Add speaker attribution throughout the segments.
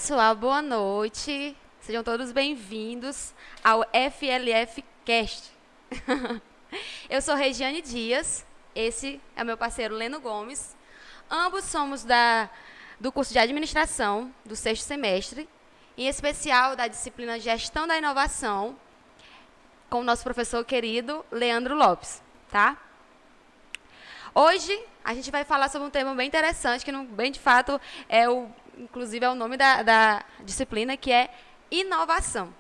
Speaker 1: pessoal, boa noite. Sejam todos bem-vindos ao FLF Cast. Eu sou Regiane Dias, esse é o meu parceiro Leno Gomes. Ambos somos do curso de Administração, do 6º semestre, em especial da disciplina Gestão da Inovação, com o nosso professor querido Leandro Lopes, tá? Hoje a gente vai falar sobre um tema bem interessante, que bem de fato inclusive é o nome da disciplina, que é inovação.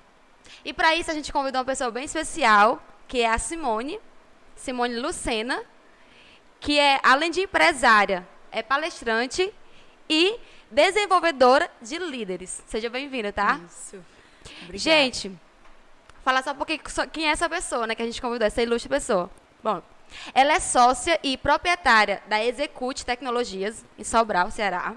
Speaker 1: E para isso a gente convidou uma pessoa bem especial, que é a Simone Lucena, que além de empresária, é palestrante e desenvolvedora de líderes. Seja bem-vinda, tá?
Speaker 2: Isso. Obrigada.
Speaker 1: Gente, falar só um pouquinho quem é essa pessoa, né, que a gente convidou, essa ilustre pessoa. Bom, ela é sócia e proprietária da Execute Tecnologias, em Sobral, Ceará.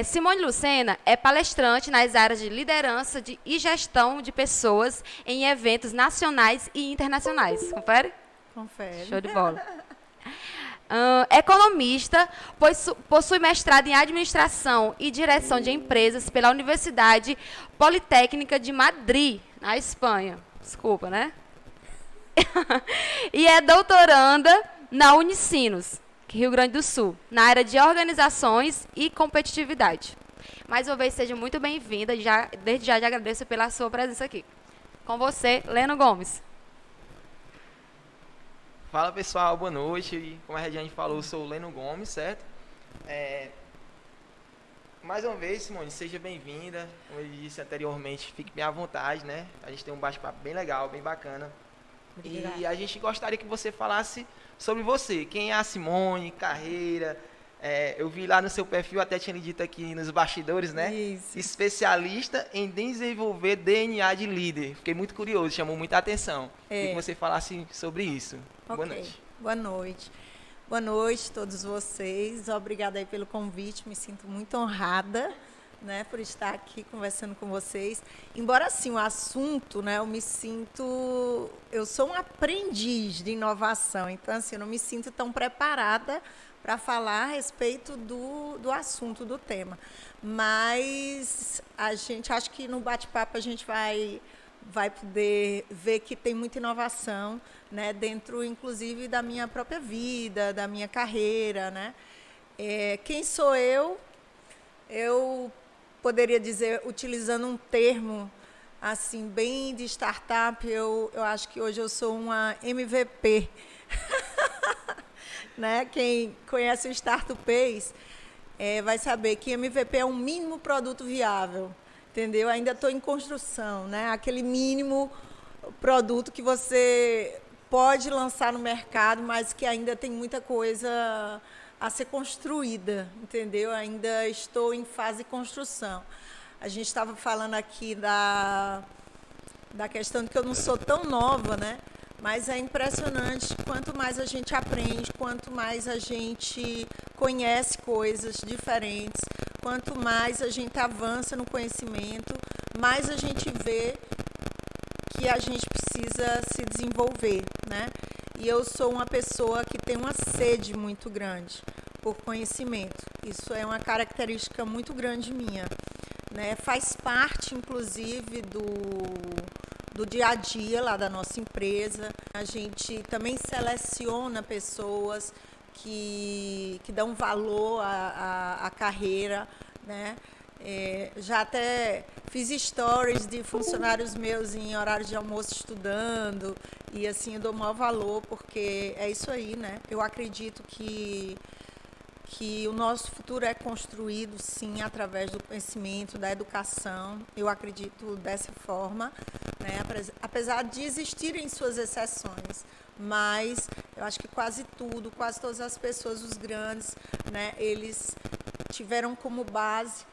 Speaker 1: Simone Lucena é palestrante nas áreas de liderança e gestão de pessoas em eventos nacionais e internacionais. Confere?
Speaker 2: Confere.
Speaker 1: Show de bola. Economista, possui mestrado em administração e direção de empresas pela Universidade Politécnica de Madrid, na Espanha. Desculpa, né? E é doutoranda na Unicinos, Rio Grande do Sul, na área de organizações e competitividade. Mais uma vez, seja muito bem-vinda. Desde já agradeço pela sua presença aqui. Com você, Leno Gomes.
Speaker 3: Fala pessoal, boa noite. E como a Regiane falou, eu sou o Leno Gomes, certo? Mais uma vez, Simone, seja bem-vinda. Como eu disse anteriormente, fique bem à vontade, né? A gente tem um bate-papo bem legal, bem bacana.
Speaker 2: Obrigada.
Speaker 3: E a gente gostaria que você falasse sobre você. Quem é a Simone, carreira. Eu vi lá no seu perfil, até tinha dito aqui nos bastidores, né?
Speaker 2: Isso.
Speaker 3: Especialista em desenvolver DNA de líder. Fiquei muito curioso, chamou muita atenção. Queria que você falasse sobre isso.
Speaker 2: Okay.
Speaker 3: Boa noite.
Speaker 2: Boa noite. Boa noite a todos vocês. Obrigada aí pelo convite. Me sinto muito honrada, né, por estar aqui conversando com vocês. Embora, assim, o assunto, né, eu sou um aprendiz de inovação, então, assim, eu não me sinto tão preparada para falar a respeito do assunto, do tema. Mas acho que no bate-papo a gente vai poder ver que tem muita inovação, né, dentro, inclusive, da minha própria vida, da minha carreira, né? Quem sou eu? Eu poderia dizer, utilizando um termo assim bem de startup, eu acho que hoje eu sou uma MVP. Né? Quem conhece o Startupês vai saber que MVP é um mínimo produto viável, entendeu? Ainda estou em construção, né? Aquele mínimo produto que você pode lançar no mercado, mas que ainda tem muita coisa a ser construída, entendeu? Ainda estou em fase de construção. A gente estava falando aqui da questão de que eu não sou tão nova, né? Mas é impressionante, quanto mais a gente aprende, quanto mais a gente conhece coisas diferentes, quanto mais a gente avança no conhecimento, mais a gente vê que a gente precisa se desenvolver, né? E eu sou uma pessoa que tem uma sede muito grande por conhecimento. Isso é uma característica muito grande minha, né? Faz parte, inclusive, do dia a dia lá da nossa empresa. A gente também seleciona pessoas que dão valor à carreira, né? Já até fiz stories de funcionários meus em horário de almoço estudando, e assim eu dou maior valor, porque é isso aí, né? Eu acredito que o nosso futuro é construído, sim, através do conhecimento, da educação. Eu acredito dessa forma, né? Apesar de existirem suas exceções, mas eu acho que quase todas as pessoas, os grandes, né, eles tiveram como base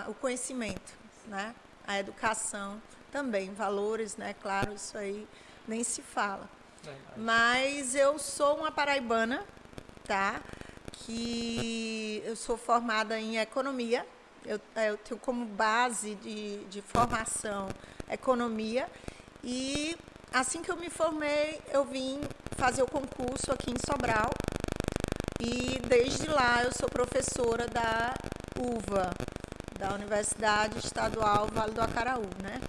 Speaker 2: o conhecimento, né? A educação também, valores, né? Claro, isso aí nem se fala. Mas eu sou uma paraibana, tá? Que eu sou formada em economia, eu tenho como base de formação economia, e assim que eu me formei, eu vim fazer o concurso aqui em Sobral, e desde lá eu sou professora da UVA, da Universidade Estadual Vale do Acaraú, né?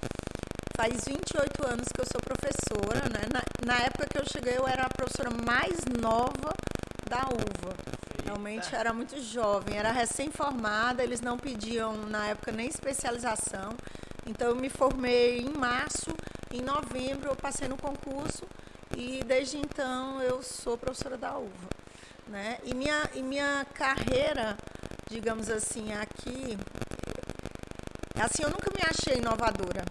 Speaker 2: Faz 28 anos que eu sou professora, né? Na época que eu cheguei, eu era a professora mais nova da UVA. Realmente era muito jovem, era recém-formada, eles não pediam, na época, nem especialização. Então, eu me formei em março, em novembro eu passei no concurso e, desde então, eu sou professora da UVA, né? E minha carreira, digamos assim, aqui... Assim, eu nunca me achei inovadora,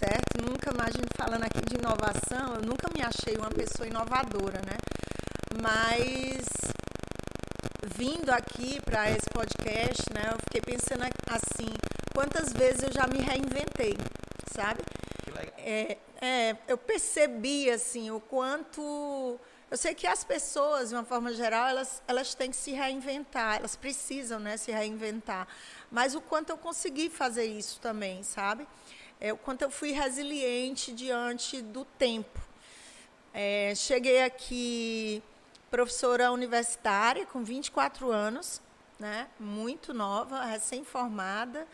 Speaker 2: certo? Nunca, a gente falando aqui de inovação, eu nunca me achei uma pessoa inovadora, né? Mas, vindo aqui para esse podcast, né, eu fiquei pensando assim, quantas vezes eu já me reinventei, sabe?
Speaker 3: Que legal.
Speaker 2: Eu percebi, assim, o quanto... Eu sei que as pessoas, de uma forma geral, elas têm que se reinventar, elas precisam, né, se reinventar. Mas o quanto eu consegui fazer isso também, sabe? O quanto eu fui resiliente diante do tempo. Cheguei aqui professora universitária, com 24 anos, né, muito nova, recém-formada,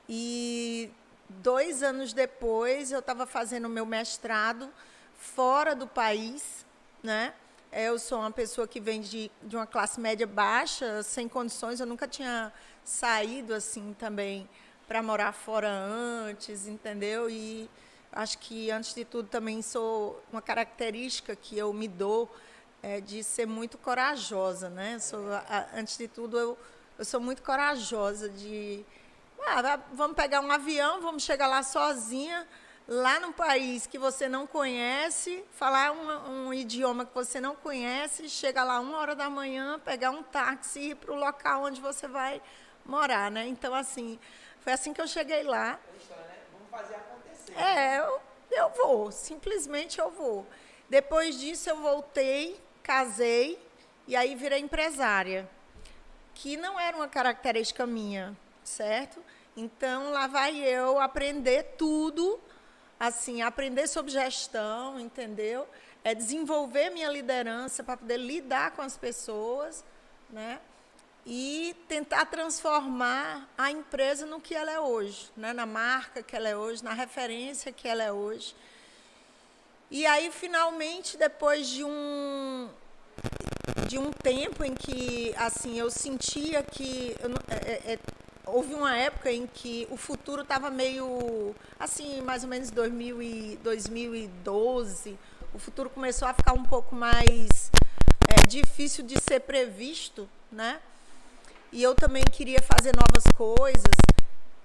Speaker 2: e 2 anos depois eu estava fazendo o meu mestrado fora do país, né? Eu sou uma pessoa que vem de uma classe média baixa, sem condições, eu nunca tinha saído assim também para morar fora antes, entendeu? E acho que, antes de tudo, também sou uma característica que eu me dou de ser muito corajosa, né? Antes de tudo, eu sou muito corajosa de... vamos pegar um avião, vamos chegar lá sozinha, lá num país que você não conhece, falar um idioma que você não conhece, chega lá 1h da manhã, pegar um táxi e ir para o local onde você vai morar, né? Então, assim, foi assim que eu cheguei lá.
Speaker 3: Vamos fazer acontecer.
Speaker 2: Eu vou, simplesmente eu vou. Depois disso, eu voltei, casei, e aí virei empresária, que não era uma característica minha, certo? Então, lá vai eu aprender tudo, assim, aprender sobre gestão, entendeu? Desenvolver minha liderança para poder lidar com as pessoas, né? E tentar transformar a empresa no que ela é hoje, né? Na marca que ela é hoje, na referência que ela é hoje. E aí, finalmente, depois de um tempo em que, assim, eu sentia que... houve uma época em que o futuro estava meio, assim, mais ou menos 2012, o futuro começou a ficar um pouco mais difícil de ser previsto, né? E eu também queria fazer novas coisas,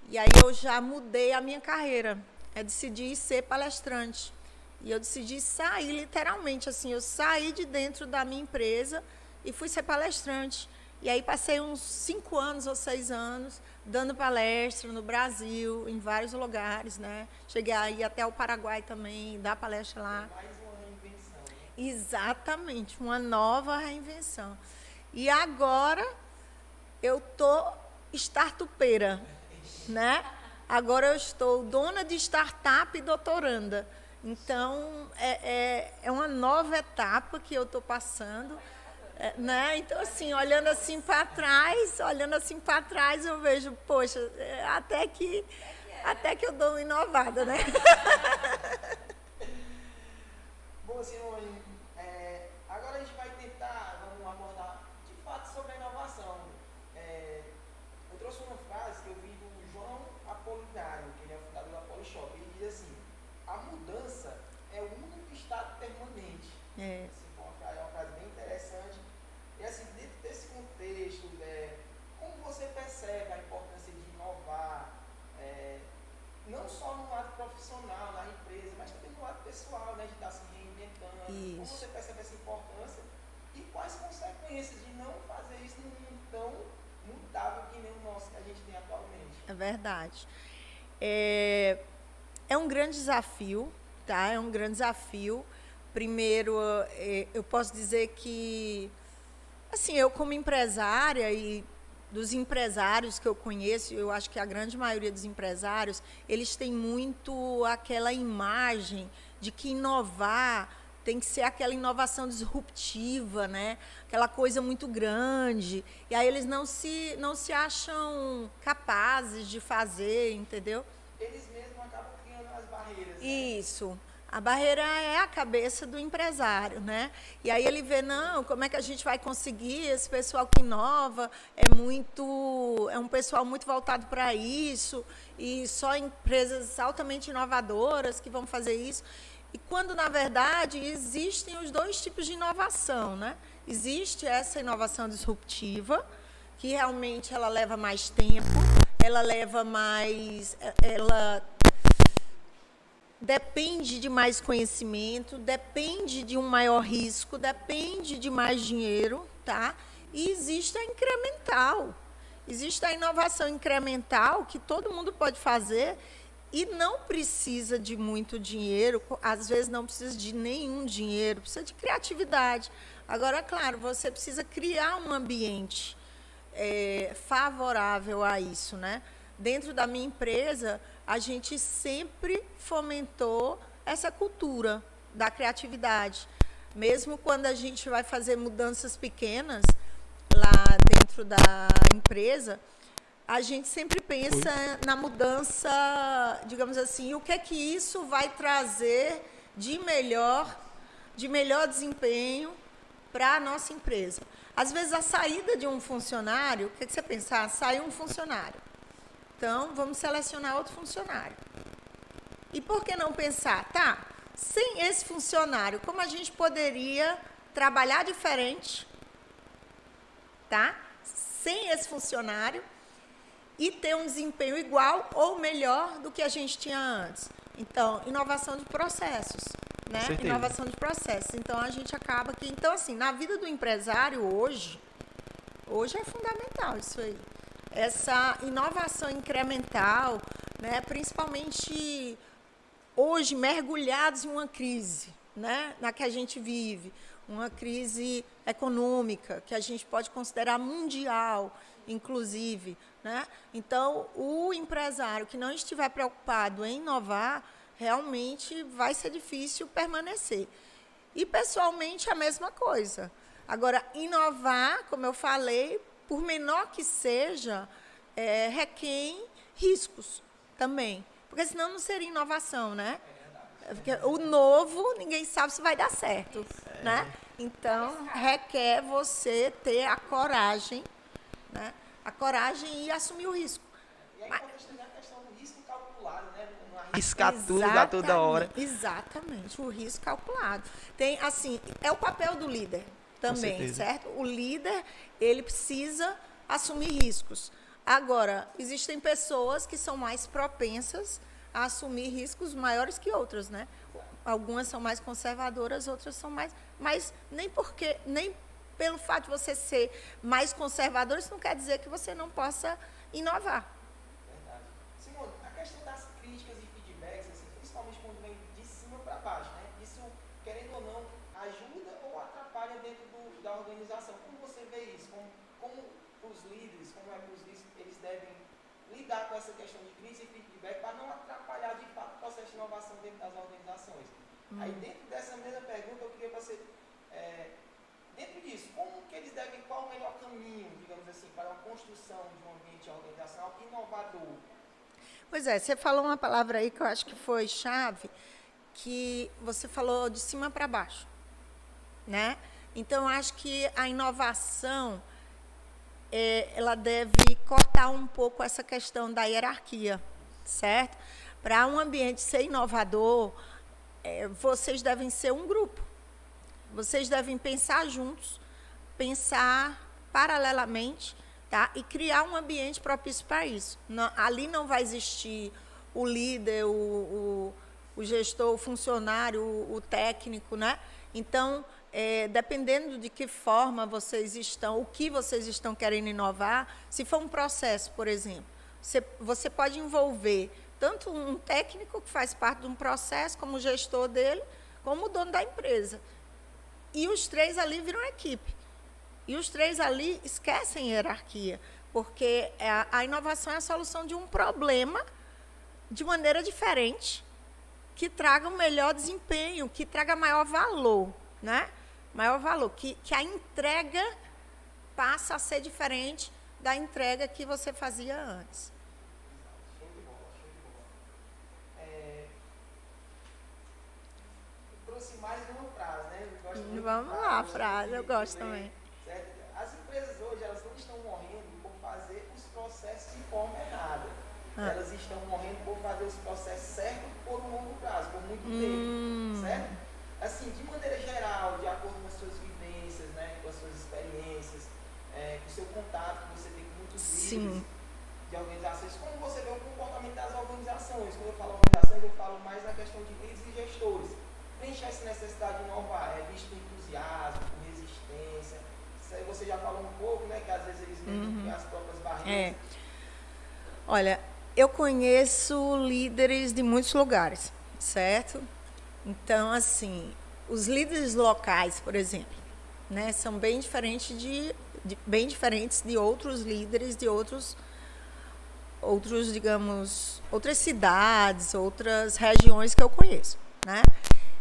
Speaker 2: e aí eu já mudei a minha carreira, decidi ser palestrante. E eu decidi sair, literalmente, assim, eu saí de dentro da minha empresa e fui ser palestrante. E aí passei uns 5 anos ou 6 anos dando palestra no Brasil, em vários lugares, né? Cheguei aí até o Paraguai também, dar palestra lá.
Speaker 3: Mais uma reinvenção, né?
Speaker 2: Exatamente, uma nova reinvenção. E agora eu tô startupeira, né? Agora eu estou dona de startup e doutoranda. Então, é uma nova etapa que eu estou passando. Né? Então, assim, olhando assim para trás, eu vejo, poxa, até que eu dou uma inovada, né?
Speaker 3: Bom, Simone, agora a gente vai vamos abordar de fato sobre a inovação. Eu trouxe uma frase que eu vi do João Apolinário, que ele é o fundador da Polishop. Ele diz assim: a mudança é o único estado permanente. É uma frase bem interessante. E assim, dentro desse contexto, como você percebe a importância de inovar, não só no lado profissional, na empresa, mas também no lado pessoal, né, de estar se reinventando? Isso. Como você percebe essa importância e quais consequências de não fazer isso num mundo tão mutável que nem o nosso que a gente tem atualmente?
Speaker 2: É verdade. É um grande desafio, tá? É um grande desafio. Primeiro, eu posso dizer que, assim, eu como empresária e dos empresários que eu conheço, eu acho que a grande maioria dos empresários, eles têm muito aquela imagem de que inovar tem que ser aquela inovação disruptiva, né? Aquela coisa muito grande. E aí eles não se acham capazes de fazer, entendeu?
Speaker 3: Eles mesmos acabam criando as barreiras. Né?
Speaker 2: Isso. A barreira é a cabeça do empresário, né? E aí ele vê, não, como é que a gente vai conseguir? Esse pessoal que inova é um pessoal muito voltado para isso, e só empresas altamente inovadoras que vão fazer isso. E quando, na verdade, existem os dois tipos de inovação, né? Existe essa inovação disruptiva, que realmente ela leva mais tempo, ela depende de mais conhecimento, depende de um maior risco, depende de mais dinheiro, tá? E existe a incremental. Existe a inovação incremental que todo mundo pode fazer e não precisa de muito dinheiro, às vezes não precisa de nenhum dinheiro, precisa de criatividade. Agora, claro, você precisa criar um ambiente favorável a isso, né? Dentro da minha empresa, a gente sempre fomentou essa cultura da criatividade. Mesmo quando a gente vai fazer mudanças pequenas lá dentro da empresa, a gente sempre pensa na mudança, digamos assim, o que é que isso vai trazer de melhor desempenho para a nossa empresa. Às vezes, a saída de um funcionário, o que é que você pensa? Saiu um funcionário. Então, vamos selecionar outro funcionário. E por que não pensar, tá, sem esse funcionário, como a gente poderia trabalhar diferente, tá? Sem esse funcionário e ter um desempenho igual ou melhor do que a gente tinha antes. Então, inovação de processos, né? Inovação de processos. Então, a gente acaba que... Então, assim, na vida do empresário hoje é fundamental isso aí. Essa inovação incremental, né? Principalmente hoje, mergulhados em uma crise, né? Na que a gente vive, uma crise econômica, que a gente pode considerar mundial, inclusive, né? Então, o empresário que não estiver preocupado em inovar, realmente vai ser difícil permanecer. E, pessoalmente, a mesma coisa. Agora, inovar, como eu falei, por menor que seja, requer riscos também. Porque senão não seria inovação, né? Porque o novo, ninguém sabe se vai dar certo, né? Então, requer você ter a coragem, né? A coragem e assumir o risco.
Speaker 3: E aí, também a questão do risco calculado, né? Não arriscar tudo a toda hora.
Speaker 2: Exatamente, o risco calculado. Tem, assim, é o papel do líder também, certo? O líder, ele precisa assumir riscos. Agora, existem pessoas que são mais propensas a assumir riscos maiores que outras, né? Algumas são mais conservadoras, outras são mais... Mas nem pelo fato de você ser mais conservador, isso não quer dizer que você não possa inovar.
Speaker 3: Verdade. Simone, a questão das críticas e feedbacks, assim, principalmente quando vem de cima para baixo, né? Isso, querendo ou não, ajuda ou atrapalha dentro da organização? Como você vê isso? Como os líderes, eles devem lidar com essa questão de crise e feedback para não atrapalhar, de fato, o processo de inovação dentro das organizações? Aí, dentro dessa mesma pergunta, eu queria que você... dentro disso, qual o melhor caminho, digamos assim, para a construção de um ambiente organizacional inovador?
Speaker 2: Pois é, você falou uma palavra aí que eu acho que foi chave, que você falou de cima para baixo, né? Então, eu acho que a inovação, ela deve cortar um pouco essa questão da hierarquia, certo? Para um ambiente ser inovador, vocês devem ser um grupo. Vocês devem pensar juntos, pensar paralelamente, tá? E criar um ambiente propício para isso. Ali não vai existir o líder, o gestor, o funcionário, o técnico, né? Então, dependendo de que forma vocês estão, o que vocês estão querendo inovar, se for um processo, por exemplo, você pode envolver tanto um técnico que faz parte de um processo, como o gestor dele, como o dono da empresa. E os três ali viram equipe. E os três ali esquecem hierarquia, porque a inovação é a solução de um problema de maneira diferente, que traga um melhor desempenho, que traga maior valor, né? Maior valor, que a entrega passa a ser diferente da entrega que você fazia antes.
Speaker 3: Show de bola, show de bola. Eu trouxe mais uma frase, né? Eu gosto muito de
Speaker 2: Vamos lá,
Speaker 3: frases,
Speaker 2: frase, eu gosto também.
Speaker 3: certo? As empresas hoje, elas não estão morrendo por fazer os processos de forma errada. Elas estão morrendo por fazer os processos certos por um longo prazo, por muito tempo, certo? Assim, de maneira geral, de acordo com as suas vivências, né, com as suas experiências, com o seu contato que você tem com muitos líderes de organizações, como você vê o comportamento das organizações? Quando eu falo organizações, eu falo mais na questão de líderes e gestores. Preencher essa necessidade de inovar, visto com entusiasmo, com resistência. Isso aí você já falou um pouco, né, que às vezes eles mesmo têm as próprias barreiras.
Speaker 2: Olha, eu conheço líderes de muitos lugares, certo? Então, assim, os líderes locais, por exemplo, né, são bem diferentes de outros líderes de outros, digamos, outras cidades, outras regiões que eu conheço, né?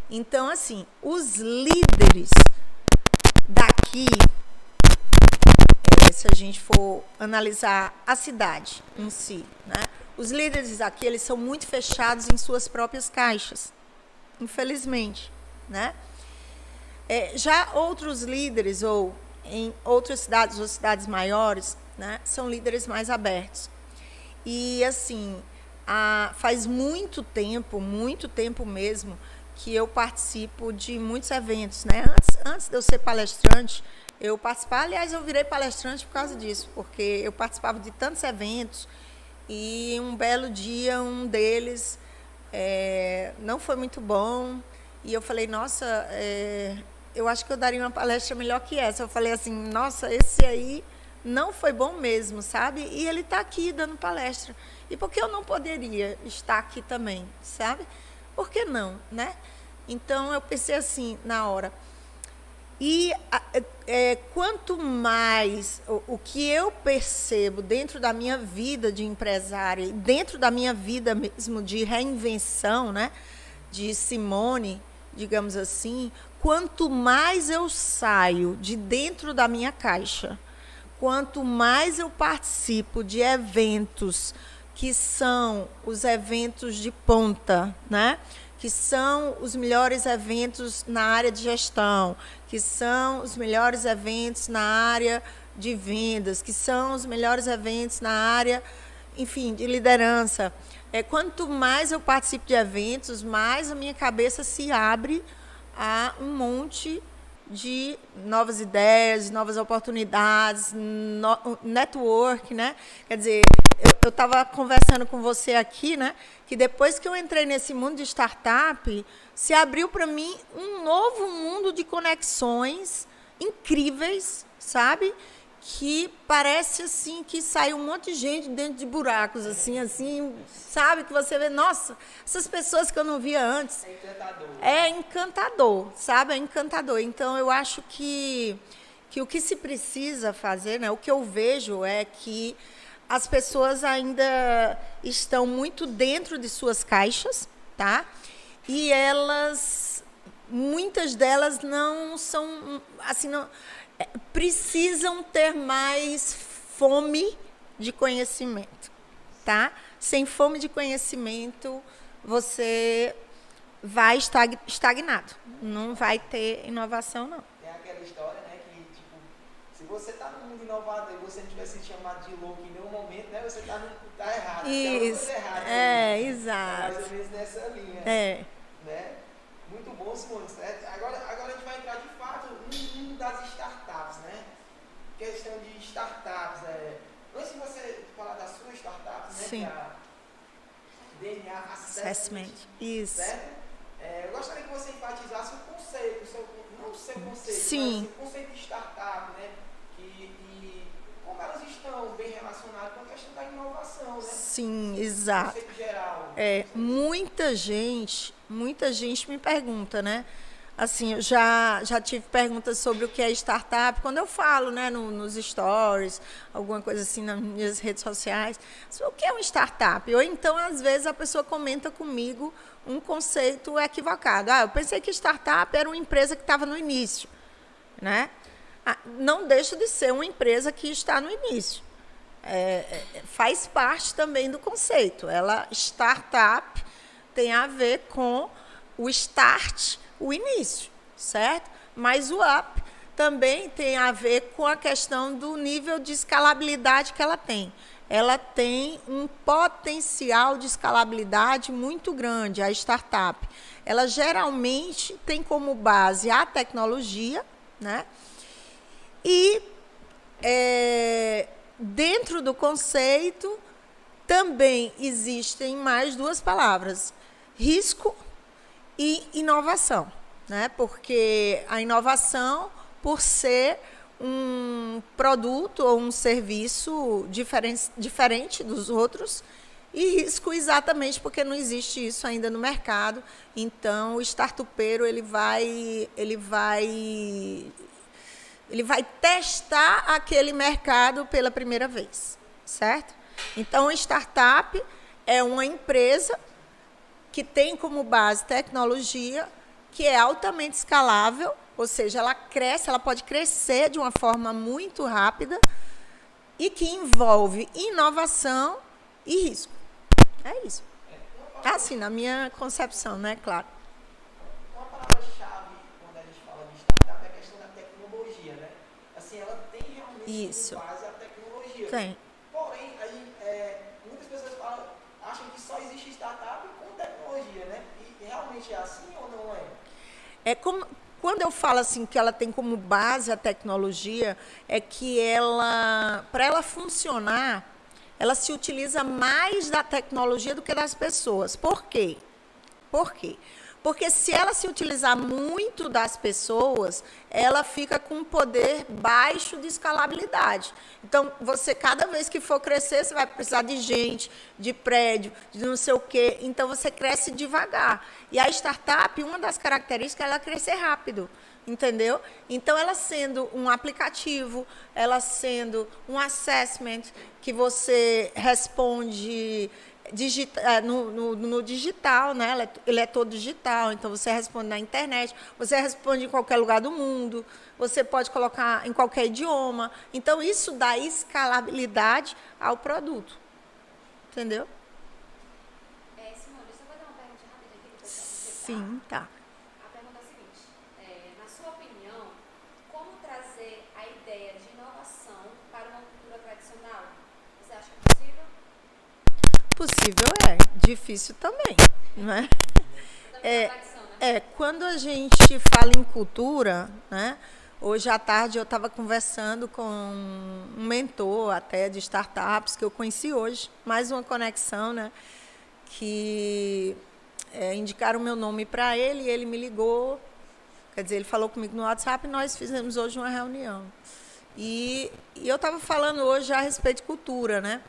Speaker 2: Então, assim, os líderes daqui, se a gente for analisar a cidade em si, né? Os líderes aqui, eles são muito fechados em suas próprias caixas, infelizmente, né? Já outros líderes, ou em outras cidades ou cidades maiores, né, são líderes mais abertos. E, assim, faz muito tempo mesmo, que eu participo de muitos eventos, né? Antes de eu ser palestrante, eu participava, aliás, eu virei palestrante por causa disso, porque eu participava de tantos eventos e um belo dia, um deles não foi muito bom e eu falei, nossa, eu acho que eu daria uma palestra melhor que essa. Eu falei assim, nossa, esse aí não foi bom mesmo, sabe? E ele está aqui dando palestra. E por que eu não poderia estar aqui também, sabe? Por que não, né? Então, eu pensei assim, na hora. E quanto mais o que eu percebo dentro da minha vida de empresária, dentro da minha vida mesmo de reinvenção, né, de Simone, digamos assim, quanto mais eu saio de dentro da minha caixa, quanto mais eu participo de eventos que são os eventos de ponta, né? Que são os melhores eventos na área de gestão, que são os melhores eventos na área de vendas, que são os melhores eventos na área, enfim, de liderança. Quanto mais eu participo de eventos, mais a minha cabeça se abre a um monte de novas ideias, novas oportunidades, network, né? Quer dizer, eu estava conversando com você aqui, né? Que depois que eu entrei nesse mundo de startup, se abriu para mim um novo mundo de conexões incríveis, sabe? Que parece assim que sai um monte de gente dentro de buracos, assim, sabe? Que você vê, nossa, essas pessoas que eu não via antes.
Speaker 3: É encantador.
Speaker 2: É encantador, sabe? É encantador. Então, eu acho que o que se precisa fazer, né? O que eu vejo é que as pessoas ainda estão muito dentro de suas caixas, tá? E muitas delas não são, assim, não precisam ter mais fome de conhecimento, tá? Sem fome de conhecimento, você vai estagnado. Não vai ter inovação, não.
Speaker 3: Tem aquela história, né, que, tipo, se você está no mundo inovador e você não tiver sido chamado de louco em nenhum momento, né, você está errado.
Speaker 2: Isso,
Speaker 3: tem alguma coisa errada.
Speaker 2: Exato.
Speaker 3: É mais ou menos nessa linha.
Speaker 2: Né?
Speaker 3: Muito bom, Simone, certo? Agora a gente vai entrar, de fato, no mundo das startups, né? Questão de startups. Antes de você falar da sua startup, né?
Speaker 2: Sim.
Speaker 3: Que é a DNA Assessment.
Speaker 2: Isso.
Speaker 3: Certo? Eu gostaria que você enfatizasse o conceito, não o seu conceito,
Speaker 2: Sim.
Speaker 3: mas o conceito de startup, né? E como elas estão bem relacionadas com a questão da inovação, né?
Speaker 2: Sim, exato.
Speaker 3: O conceito geral.
Speaker 2: Muita gente me pergunta, né? Assim, eu já tive perguntas sobre o que é startup. Quando eu falo, né, nos stories, alguma coisa assim nas minhas redes sociais, o que é uma startup? Ou então, às vezes, a pessoa comenta comigo um conceito equivocado. Eu pensei que startup era uma empresa que estava no início, né? Não deixa de ser uma empresa que está no início. Faz parte também do conceito. Startup tem a ver com o start, o início, certo? Mas o up também tem a ver com a questão do nível de escalabilidade que ela tem. Ela tem um potencial de escalabilidade muito grande, a startup. Ela geralmente tem como base a tecnologia, né? E dentro do conceito também existem mais duas palavras: risco e inovação, né? Porque a inovação, por ser um produto ou um serviço diferente dos outros, e risco exatamente porque não existe isso ainda no mercado. Então, o startupeiro ele vai testar aquele mercado pela primeira vez, certo? Então, a startup é uma empresa que tem como base tecnologia, que é altamente escalável, ou seja, ela pode crescer de uma forma muito rápida e que envolve inovação e risco. É isso. Assim, na minha concepção, né? Claro.
Speaker 3: Uma palavra-chave quando a gente fala de startup é a questão da tecnologia, né? Assim, ela tem realmente como base a tecnologia.
Speaker 2: Tem.
Speaker 3: Porém, muitas pessoas acham que só existe startup com tecnologia, né? E realmente é assim ou não é?
Speaker 2: Quando eu falo assim que ela tem como base a tecnologia, é que para ela funcionar, ela se utiliza mais da tecnologia do que das pessoas. Por quê? Porque se ela se utilizar muito das pessoas, ela fica com um poder baixo de escalabilidade. Então, cada vez que for crescer, você vai precisar de gente, de prédio, de não sei o quê. Então, você cresce devagar. E a startup, uma das características é ela crescer rápido. Entendeu? Então, ela sendo um aplicativo, ela sendo um assessment que você responde no digital, né? Ele é todo digital, então você responde na internet, você responde em qualquer lugar do mundo, você pode colocar em qualquer idioma. Então, isso dá escalabilidade ao produto. Entendeu?
Speaker 1: Simone, deixa eu fazer uma pergunta rápida aqui.
Speaker 2: Sim, tá.
Speaker 1: A pergunta é a seguinte: na sua opinião, como trazer a ideia de inovação para uma cultura tradicional? Você acha que é possível?
Speaker 2: Possível difícil também, não é? Quando a gente fala em cultura, né? Hoje à tarde eu estava conversando com um mentor até de startups que eu conheci hoje, mais uma conexão, né? Que indicaram o meu nome para ele e ele me ligou, quer dizer, ele falou comigo no WhatsApp e nós fizemos hoje uma reunião. E eu estava falando hoje a respeito de cultura, né?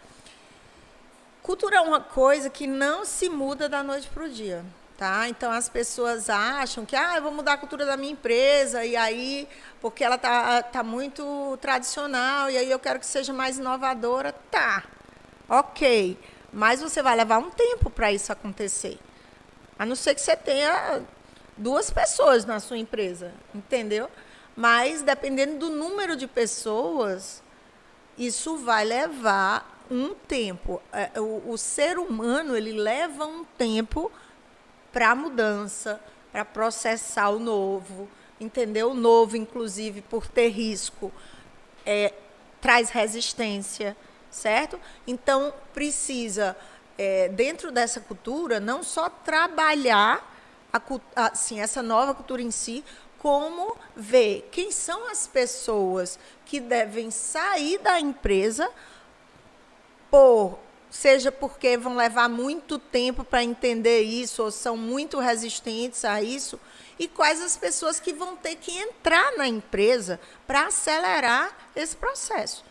Speaker 2: Cultura é uma coisa que não se muda da noite para o dia, tá? Então, as pessoas acham que eu vou mudar a cultura da minha empresa, e aí, porque ela tá muito tradicional, e aí eu quero que seja mais inovadora. Tá, ok, mas você vai levar um tempo para isso acontecer. A não ser que você tenha 2 pessoas na sua empresa, entendeu? Mas, dependendo do número de pessoas, isso vai levar um tempo. O ser humano, ele leva um tempo para a mudança, para processar o novo, entendeu? O novo, inclusive, por ter risco, traz resistência, certo? Então, precisa, dentro dessa cultura, não só trabalhar assim, essa nova cultura em si, como ver quem são as pessoas que devem sair da empresa, seja porque vão levar muito tempo para entender isso, ou são muito resistentes a isso, e quais as pessoas que vão ter que entrar na empresa para acelerar esse processo.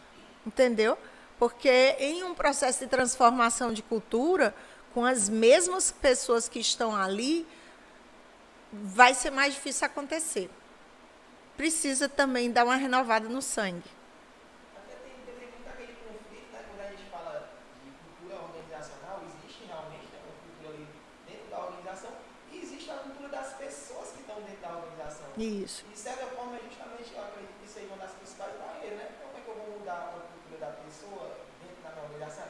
Speaker 2: Entendeu? Porque em um processo de transformação de cultura, com as mesmas pessoas que estão ali, vai ser mais difícil acontecer. Precisa também dar uma renovada no sangue.
Speaker 3: Até tem muito aquele conflito, né? Quando a gente fala de cultura organizacional, existe realmente, né, uma cultura ali dentro da organização e existe a cultura das pessoas que estão dentro da organização.
Speaker 2: Isso.
Speaker 3: E de certa forma, justamente, eu acredito que isso aí é uma das principais barreiras, né? Como é que eu vou mudar uma cultura da pessoa dentro da minha organização?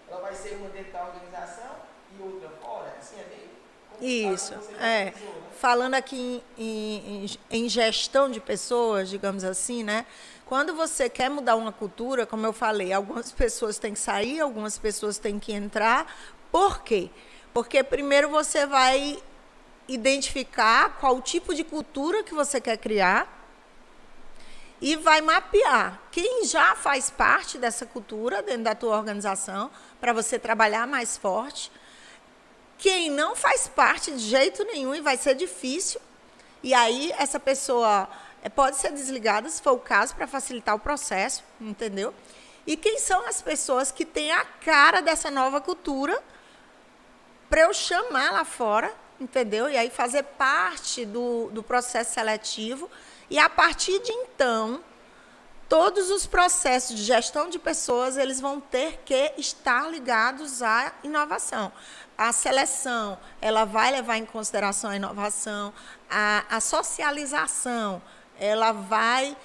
Speaker 3: Ela vai ser uma dentro da organização e outra fora? Assim, é bem complicado.
Speaker 2: Isso, Falando aqui em gestão de pessoas, digamos assim, né? Quando você quer mudar uma cultura, como eu falei, algumas pessoas têm que sair, algumas pessoas têm que entrar. Por quê? Porque primeiro você vai identificar qual o tipo de cultura que você quer criar e vai mapear quem já faz parte dessa cultura dentro da tua organização para você trabalhar mais forte. Quem não faz parte de jeito nenhum e vai ser difícil. E aí essa pessoa pode ser desligada, se for o caso, para facilitar o processo, entendeu? E quem são as pessoas que têm a cara dessa nova cultura para eu chamar lá fora, entendeu? E aí fazer parte do processo seletivo. E a partir de então, todos os processos de gestão de pessoas, eles vão ter que estar ligados à inovação. A seleção, ela vai levar em consideração a inovação. A socialização, ela vai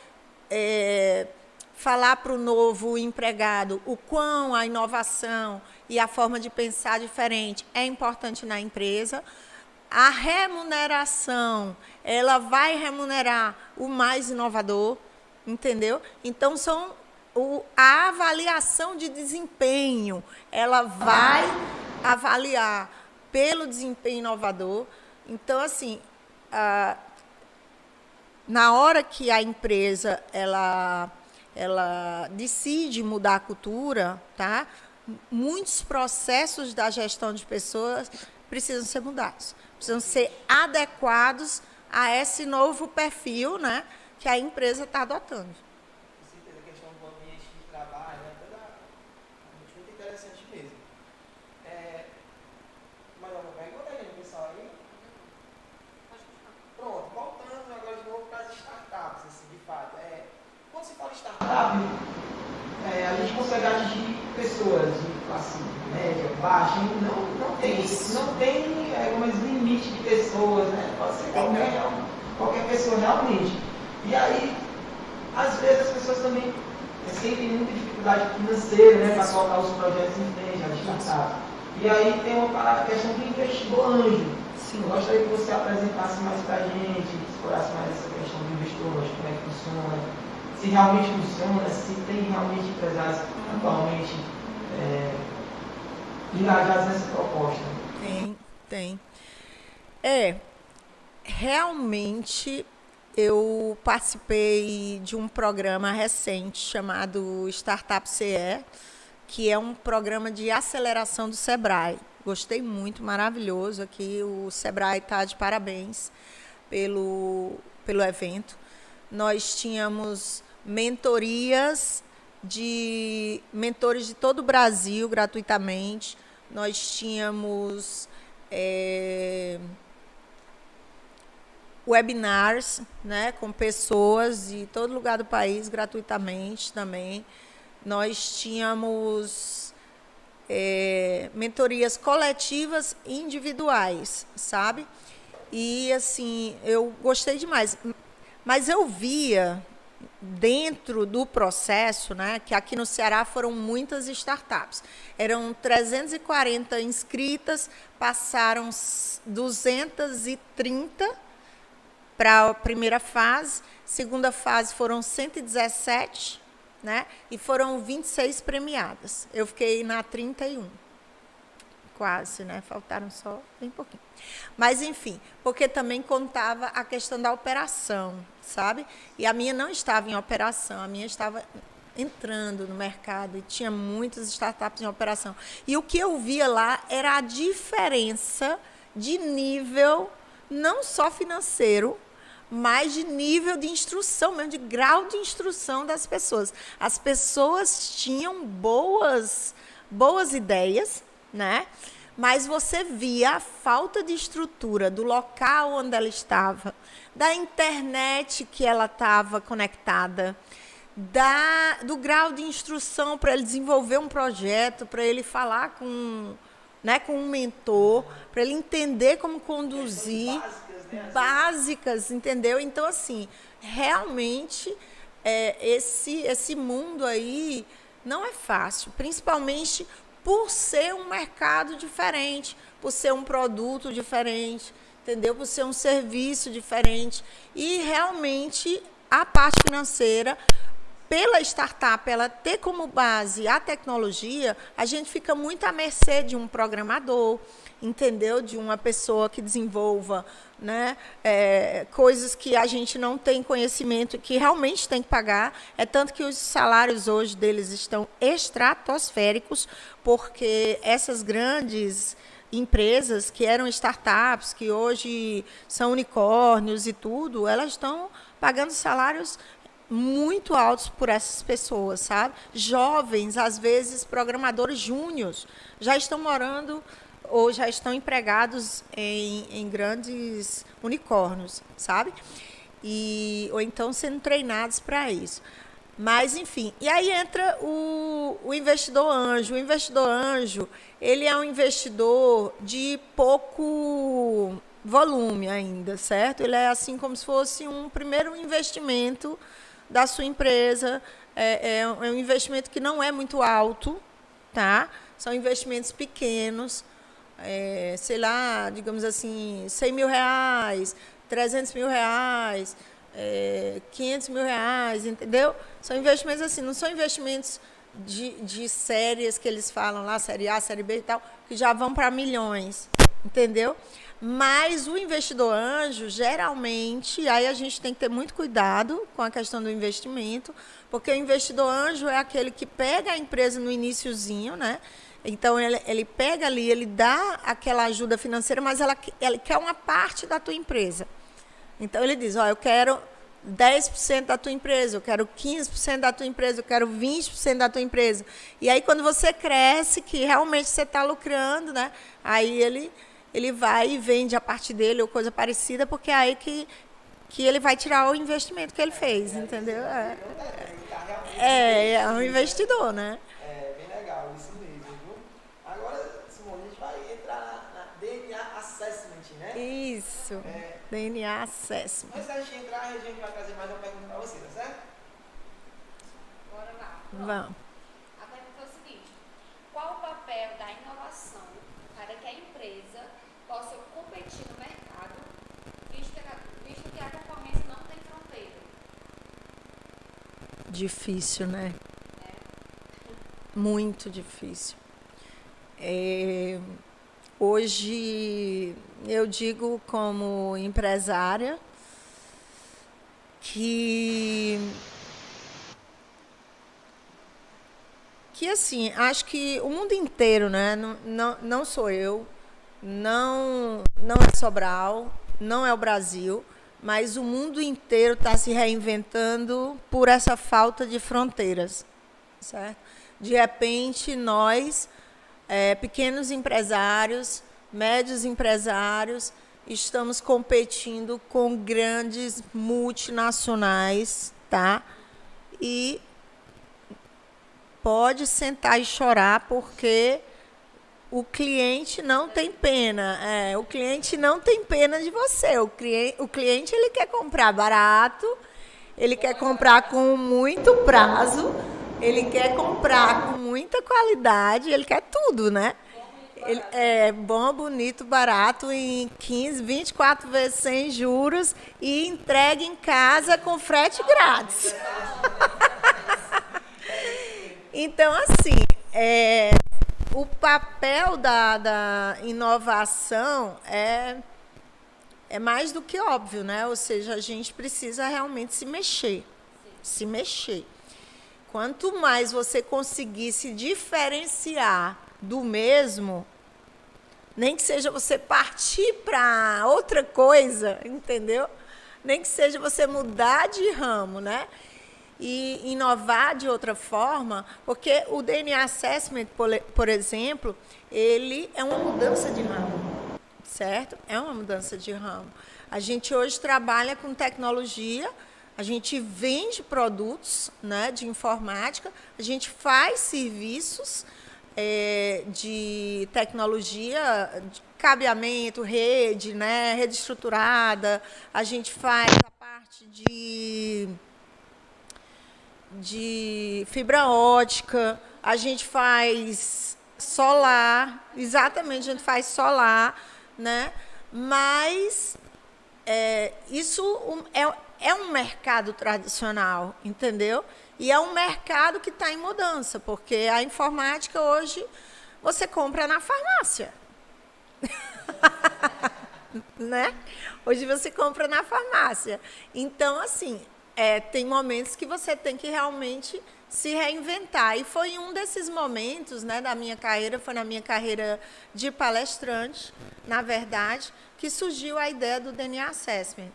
Speaker 2: falar para o novo empregado o quão a inovação e a forma de pensar diferente é importante na empresa. A remuneração, ela vai remunerar o mais inovador, entendeu? Então, a avaliação de desempenho, ela vai avaliar pelo desempenho inovador. Então, assim, na hora que a empresa ela decide mudar a cultura, tá? Muitos processos da gestão de pessoas precisam ser mudados, precisam ser adequados a esse novo perfil, né, que a empresa está adotando.
Speaker 3: A questão do ambiente de trabalho, né, muito interessante mesmo. Mais alguma pergunta aí, pessoal? Aí? Pronto, voltando agora de novo para as startups, assim, de fato. Quando se fala startup, a gente consegue atingir pessoas de classe média, baixa, não tem mais limite de pessoas, né? Pode ser qualquer pessoa realmente. E aí, às vezes as pessoas também sentem muita dificuldade financeira, né, para colocar os projetos em frente, a startup. E aí tem uma questão do investidor anjo. Sim. Eu gostaria que você apresentasse mais para a gente, explorasse mais essa questão do investidor anjo, como é que funciona, se realmente funciona, se tem realmente empresários atualmente engajados nessa proposta.
Speaker 2: Tem. Realmente, eu participei de um programa recente chamado Startup CE, que é um programa de aceleração do Sebrae. Gostei muito, maravilhoso. Aqui o Sebrae está de parabéns pelo evento. Nós tínhamos mentorias de mentores de todo o Brasil, gratuitamente. Nós tínhamos webinars, né, com pessoas de todo lugar do país, gratuitamente também. Nós tínhamos mentorias coletivas e individuais, sabe? E, assim, eu gostei demais. Mas eu via, dentro do processo, né, que aqui no Ceará foram muitas startups. Eram 340 inscritas, passaram 230 para a primeira fase. Segunda fase foram 117, né? E foram 26 premiadas. Eu fiquei na 31. Quase, né? Faltaram só bem pouquinho. Mas, enfim, porque também contava a questão da operação, sabe? E a minha não estava em operação, a minha estava entrando no mercado e tinha muitas startups em operação. E o que eu via lá era a diferença de nível, não só financeiro, mas de nível de instrução, mesmo de grau de instrução das pessoas. As pessoas tinham boas ideias, né? mas você via a falta de estrutura do local onde ela estava, da internet que ela estava conectada, do grau de instrução para ele desenvolver um projeto, para ele falar com um mentor, para ele entender como conduzir, básicas, entendeu? Então, assim, realmente, esse mundo aí não é fácil, principalmente por ser um mercado diferente, por ser um produto diferente, entendeu? Por ser um serviço diferente. E, realmente, a parte financeira, pela startup, ela ter como base a tecnologia, a gente fica muito à mercê de um programador, entendeu? De uma pessoa que desenvolva, né, coisas que a gente não tem conhecimento, que realmente tem que pagar. É tanto que os salários hoje deles estão estratosféricos, porque essas grandes empresas que eram startups, que hoje são unicórnios e tudo, elas estão pagando salários muito altos por essas pessoas, sabe? Jovens, às vezes, programadores júniores, já estão morando ou já estão empregados em grandes unicórnios, sabe? Ou então sendo treinados para isso. Mas, enfim, e aí entra o investidor anjo. O investidor anjo, ele é um investidor de pouco volume ainda, certo? Ele é assim como se fosse um primeiro investimento da sua empresa. É um investimento que não é muito alto, tá? São investimentos pequenos, sei lá, digamos assim, 100 mil reais, 300 mil reais, 500 mil reais, entendeu? São investimentos assim, não são investimentos de séries que eles falam lá, série A, série B e tal, que já vão para milhões, entendeu? Mas o investidor anjo, geralmente, aí a gente tem que ter muito cuidado com a questão do investimento, porque o investidor anjo é aquele que pega a empresa no iniciozinho, né? Então, ele pega ali, ele dá aquela ajuda financeira, mas ele quer uma parte da tua empresa. Então, ele diz, eu quero 10% da tua empresa, eu quero 15% da tua empresa, eu quero 20% da tua empresa. E aí, quando você cresce, que realmente você está lucrando, né? Aí ele vai e vende a parte dele ou coisa parecida, porque é aí que ele vai tirar o investimento que ele fez, entendeu? É um investidor, né?
Speaker 3: Bem legal, isso mesmo, viu? Agora, Simone, a gente vai entrar na DNA Assessment, né?
Speaker 2: Isso, DNA Assessment.
Speaker 3: Antes da gente entrar, a gente vai trazer mais uma pergunta para você, tá certo?
Speaker 1: Bora lá.
Speaker 2: Vamos.
Speaker 1: A pergunta é o seguinte: qual o papel da inovação para que a empresa possa competir no mercado, visto que a concorrência não tem fronteira?
Speaker 2: Difícil, né? Muito difícil. Hoje, eu digo como empresária que assim, acho que o mundo inteiro, né? Não sou eu, não é Sobral, não é o Brasil, mas o mundo inteiro está se reinventando por essa falta de fronteiras, certo? De repente, nós, pequenos empresários, médios empresários, estamos competindo com grandes multinacionais, tá? E pode sentar e chorar, porque o cliente não tem pena. O cliente não tem pena de você. O cliente ele quer comprar barato, ele quer comprar com muito prazo, ele quer comprar com muita qualidade, ele quer tudo, né? Ele é bom, bonito, barato, em 15, 24 vezes sem juros e entregue em casa com frete grátis. Então, assim, o papel da inovação é mais do que óbvio, né? Ou seja, a gente precisa realmente se mexer. Se mexer. Quanto mais você conseguir se diferenciar do mesmo, nem que seja você partir para outra coisa, entendeu? Nem que seja você mudar de ramo, né? e inovar de outra forma, porque o DNA Assessment, por exemplo, ele é uma mudança de ramo, certo? É uma mudança de ramo. A gente hoje trabalha com tecnologia, a gente vende produtos, né, de informática, a gente faz serviços de tecnologia, de cabeamento, rede, né, rede estruturada, a gente faz a parte de fibra ótica, a gente faz solar, exatamente, a gente faz solar, né? Mas isso é um mercado tradicional, entendeu? E é um mercado que está em mudança, porque a informática hoje você compra na farmácia. Né? Hoje você compra na farmácia. Então, assim, tem momentos que você tem que realmente se reinventar. E foi um desses momentos, né, da minha carreira, foi na minha carreira de palestrante, na verdade, que surgiu a ideia do DNA Assessment.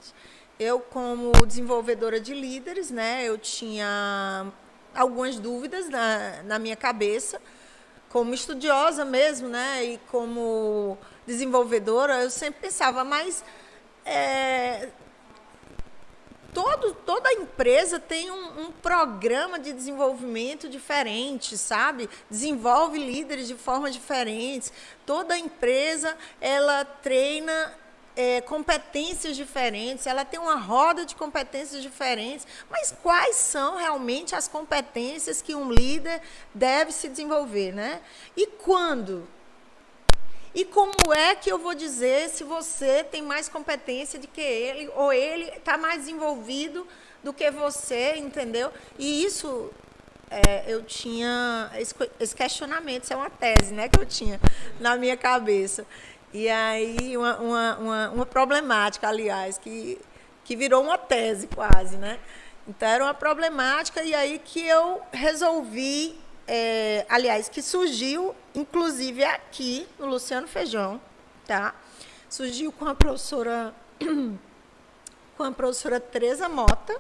Speaker 2: Eu, como desenvolvedora de líderes, né, eu tinha algumas dúvidas na minha cabeça, como estudiosa mesmo, né, e como desenvolvedora, eu sempre pensava, mas toda empresa tem um programa de desenvolvimento diferente, sabe? Desenvolve líderes de formas diferentes. Toda empresa, ela treina competências diferentes, ela tem uma roda de competências diferentes, mas quais são realmente as competências que um líder deve se desenvolver, né? E quando? E como é que eu vou dizer se você tem mais competência do que ele, ou ele está mais desenvolvido do que você, entendeu? E isso, eu tinha esse questionamento, isso é uma tese, né, que eu tinha na minha cabeça. E aí, uma problemática, aliás, que virou uma tese quase, né? Então, era uma problemática, e aí que eu resolvi, aliás, que surgiu, inclusive, aqui, no Luciano Feijão, tá? Surgiu com a professora Tereza Mota.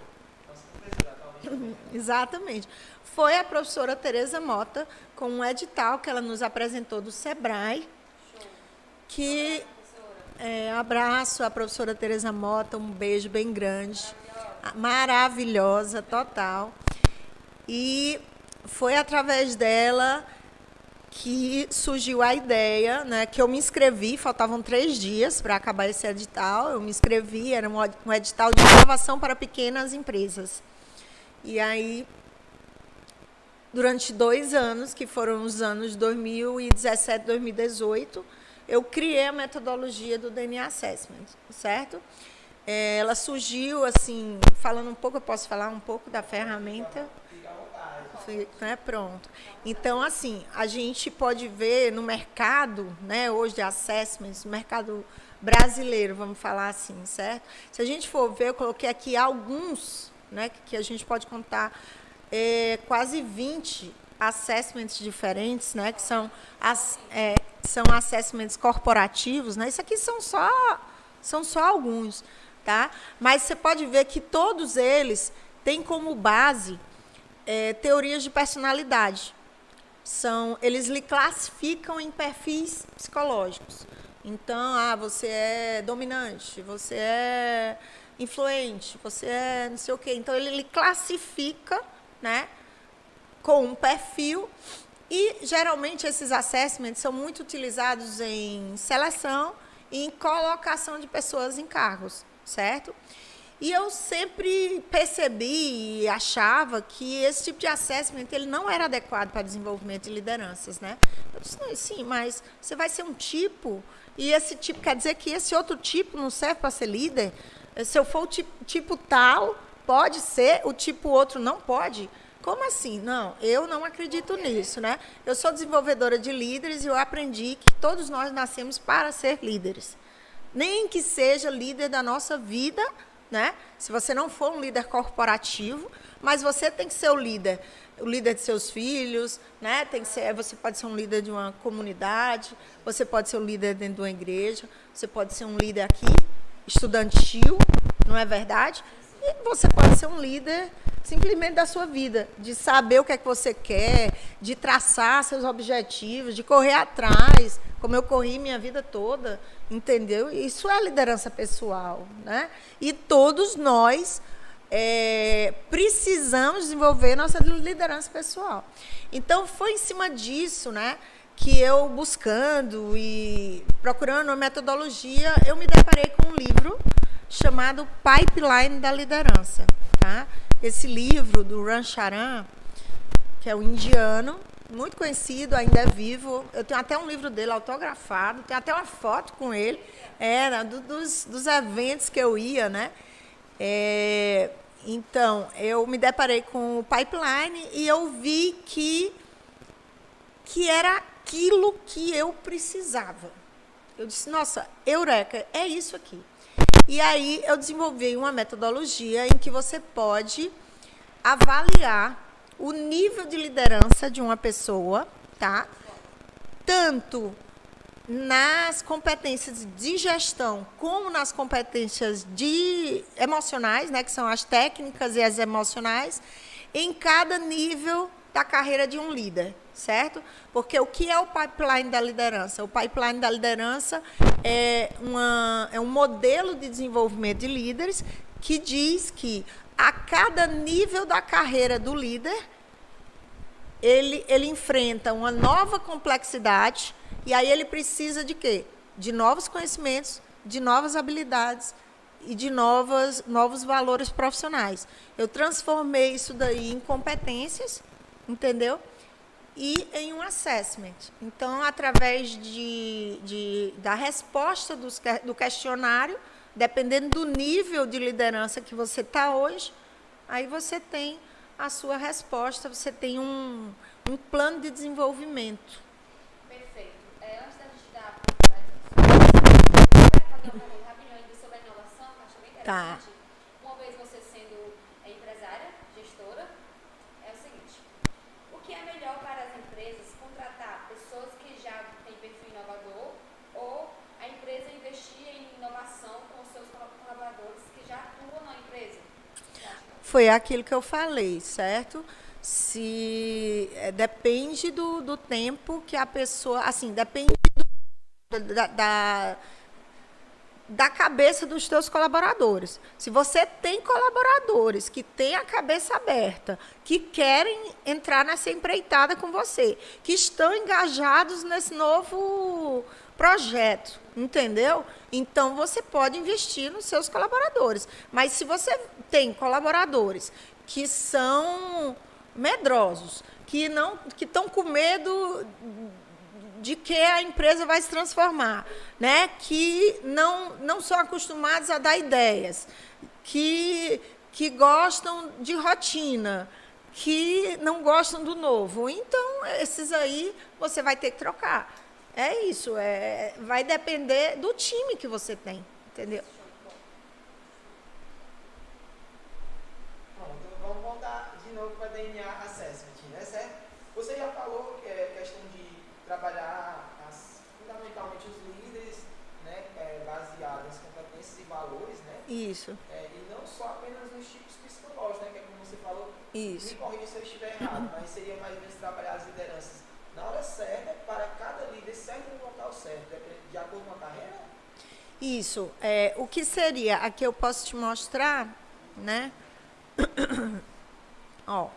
Speaker 2: Exatamente. Foi a professora Tereza Mota, com um edital que ela nos apresentou do SEBRAE, que abraço a professora Tereza Mota, um beijo bem grande, maravilhosa, total. E foi através dela que surgiu a ideia, né, que eu me inscrevi, faltavam 3 dias para acabar esse edital, eu me inscrevi, era um edital de inovação para pequenas empresas. E aí, durante 2 anos, que foram os anos 2017 e 2018, eu criei a metodologia do DNA Assessment, certo? Ela surgiu, assim, falando um pouco, eu posso falar um pouco da ferramenta?
Speaker 3: Fica à vontade.
Speaker 2: Né? Pronto. Então, assim, a gente pode ver no mercado, né, hoje de assessments, no mercado brasileiro, vamos falar assim, certo? Se a gente for ver, eu coloquei aqui alguns, né, que a gente pode contar, quase 20 assessments diferentes, né, que são assessments corporativos, né? Isso aqui são só alguns, tá? Mas você pode ver que todos eles têm como base teorias de personalidade. Eles lhe classificam em perfis psicológicos. Então, você é dominante, você é influente, você é não sei o quê. Então, ele lhe classifica, né, com um perfil. E, geralmente, esses assessments são muito utilizados em seleção e em colocação de pessoas em cargos, certo? E eu sempre percebi e achava que esse tipo de assessment ele não era adequado para desenvolvimento de lideranças, né? Eu disse, sim, mas você vai ser um tipo, e esse tipo quer dizer que esse outro tipo não serve para ser líder? Se eu for o tipo tal, pode ser, o tipo outro não pode? Como assim? Não, eu não acredito nisso, né? Eu sou desenvolvedora de líderes e eu aprendi que todos nós nascemos para ser líderes. Nem que seja líder da nossa vida, né? Se você não for um líder corporativo, mas você tem que ser o líder de seus filhos, né? Você pode ser um líder de uma comunidade, você pode ser um líder dentro de uma igreja, você pode ser um líder aqui, estudantil, não é verdade? E você pode ser um líder simplesmente da sua vida, de saber o que é que você quer, de traçar seus objetivos, de correr atrás, como eu corri minha vida toda, entendeu? Isso é liderança pessoal, né? E todos nós precisamos desenvolver nossa liderança pessoal. Então, foi em cima disso, né, que eu, buscando e procurando uma metodologia, eu me deparei com um livro chamado Pipeline da Liderança. Tá? Esse livro do Ram Charan, que é um indiano, muito conhecido, ainda é vivo. Eu tenho até um livro dele autografado, tenho até uma foto com ele, dos eventos que eu ia, né? Então, eu me deparei com o Pipeline e eu vi que era aquilo que eu precisava. Eu disse, nossa, eureka, é isso aqui. E aí eu desenvolvi uma metodologia em que você pode avaliar o nível de liderança de uma pessoa, tá? Tanto nas competências de gestão como nas competências emocionais, né, que são as técnicas e as emocionais, em cada nível da carreira de um líder, certo? Porque o que é o pipeline da liderança? O pipeline da liderança é um modelo de desenvolvimento de líderes que diz que a cada nível da carreira do líder, ele enfrenta uma nova complexidade e aí ele precisa de quê? De novos conhecimentos, de novas habilidades e de novos valores profissionais. Eu transformei isso daí em competências, entendeu? E em um assessment. Então, através da resposta do questionário, dependendo do nível de liderança que você está hoje, aí você tem a sua resposta, você tem um plano de desenvolvimento.
Speaker 1: Perfeito. Antes da gente dar fazer uma pergunta rapidinho ainda sobre a inovação, que eu acho bem interessante.
Speaker 2: Tá.
Speaker 1: Uma vez você sendo empresária, gestora, é o seguinte: o que é melhor para as empresas contratar pessoas que já têm perfil inovador ou a empresa investir em inovação com os seus colaboradores que já atuam na empresa?
Speaker 2: Foi aquilo que eu falei, certo? Depende do tempo que a pessoa... Assim, depende da cabeça dos teus colaboradores. Se você tem colaboradores que têm a cabeça aberta, que querem entrar nessa empreitada com você, que estão engajados nesse novo projeto, entendeu? Então, você pode investir nos seus colaboradores. Mas se você tem colaboradores que são medrosos, que estão com medo de que a empresa vai se transformar, né? Que não são acostumados a dar ideias, que gostam de rotina, que não gostam do novo. Então, esses aí você vai ter que trocar. É isso, vai depender do time que você tem, entendeu?
Speaker 3: Bom, então vamos voltar de novo para DNA Assessment, né, certo? Você já falou que é questão de trabalhar fundamentalmente os líderes, né, baseados nas competências e valores, né?
Speaker 2: Isso.
Speaker 3: E não só apenas nos tipos psicológicos, né, que é como você falou.
Speaker 2: Isso.
Speaker 3: Me corrija se eu estiver errado, mas seria mais ou menos trabalhar as lideranças na hora certa, para cada líder certo no local certo, de acordo com a carreira?
Speaker 2: Isso. O que seria? Aqui eu posso te mostrar, né? Ó,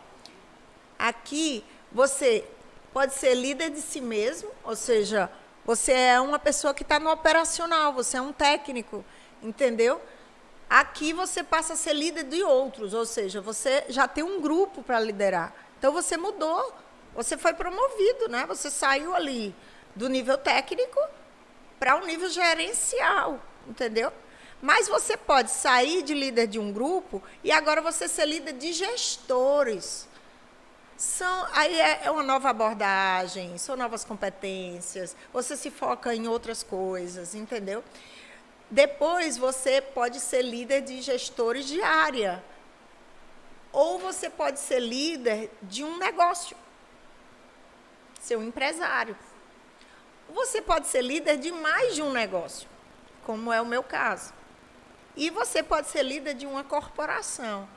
Speaker 2: aqui você pode ser líder de si mesmo, ou seja, você é uma pessoa que está no operacional, você é um técnico, entendeu? Aqui você passa a ser líder de outros, ou seja, você já tem um grupo para liderar. Então você mudou. Você foi promovido, né? Você saiu ali do nível técnico para o nível gerencial, entendeu? Mas você pode sair de líder de um grupo e agora você ser líder de gestores. Aí é uma nova abordagem, são novas competências, você se foca em outras coisas, entendeu? Depois você pode ser líder de gestores de área. Ou você pode ser líder de um negócio. Ser um empresário. Você pode ser líder de mais de um negócio, como é o meu caso. E você pode ser líder de uma corporação.